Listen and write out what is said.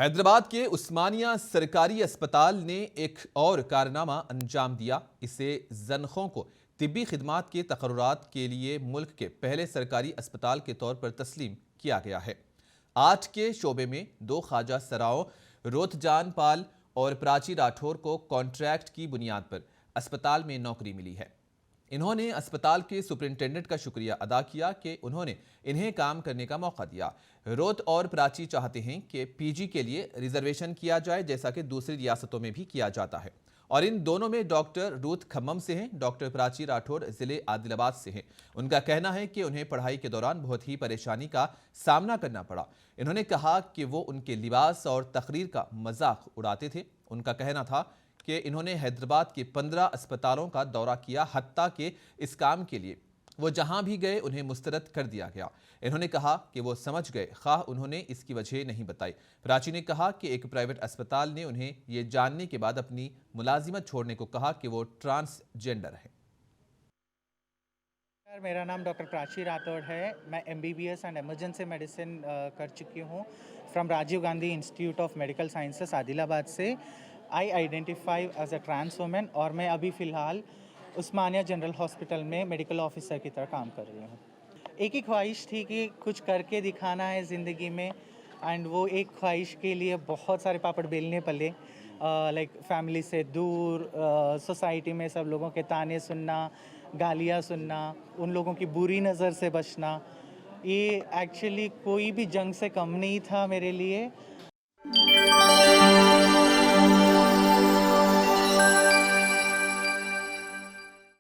हैदराबाद के उस्मानिया सरकारी अस्पताल ने एक और कारनामा अंजाम दिया। इसे ज़नख़ों को तिब्बी खिदमात के तकर्रुरात के लिए मुल्क के पहले सरकारी अस्पताल के तौर पर तस्लीम किया गया है। आर्ट के शोबे में 2 ख्वाजा सराओं रोतजान पाल और प्राची राठौर को कॉन्ट्रैक्ट की बुनियाद पर अस्पताल में नौकरी मिली है। इन्होंने अस्पताल के सुपरिंटेंडेंट का शुक्रिया अदा किया कि उन्होंने इन्हें काम करने का मौका दिया। रोत और प्राची चाहते हैं कि पीजी के लिए रिजर्वेशन किया जाए, जैसा कि दूसरी रियासतों में भी किया जाता है। और इन दोनों में डॉक्टर रूथ खम्मम से हैं, डॉक्टर प्राची राठौर जिले आदिलाबाद से हैं। उनका कहना है कि उन्हें पढ़ाई के दौरान बहुत ही परेशानी का सामना करना पड़ा। इन्होंने कहा कि वो उनके लिबास और तकरीर का मजाक उड़ाते थे। उनका कहना था कि इन्होंने हैदराबाद के 15 अस्पतालों का दौरा किया, हत्ता कि इस काम के लिए वो जहां भी गए उन्हें मुस्तरद कर दिया गया। इन्होंने कहा कि वो समझ गए, खाह उन्होंने इसकी वजह नहीं बताई। प्राची ने कहा कि एक प्राइवेट अस्पताल ने उन्हें ये जानने के बाद अपनी मुलाजिमत छोड़ने को कहा कि वो ट्रांसजेंडर है। मेरा नाम डॉक्टर प्राची राठौड़ है। मैं MBBS एंड एमरजेंसी मेडिसिन कर चुकी हूँ from Rajiv Gandhi institute of medical sciences Adilabad से। I identify as a trans women और मैं अभी फ़िलहाल उस्मानिया जनरल हॉस्पिटल में मेडिकल ऑफिसर की तरह काम कर रही हूँ। एक ही ख्वाहिश थी कि कुछ करके दिखाना है ज़िंदगी में, एंड वो एक ख्वाहिश के लिए बहुत सारे पापड़ बेलने पड़े। लाइक फैमिली से दूर, सोसाइटी में सब लोगों के ताने सुनना, गालियाँ सुनना, उन लोगों की बुरी नज़र से बचना, ये एक्चुअली कोई भी जंग से कम नहीं था मेरे लिए।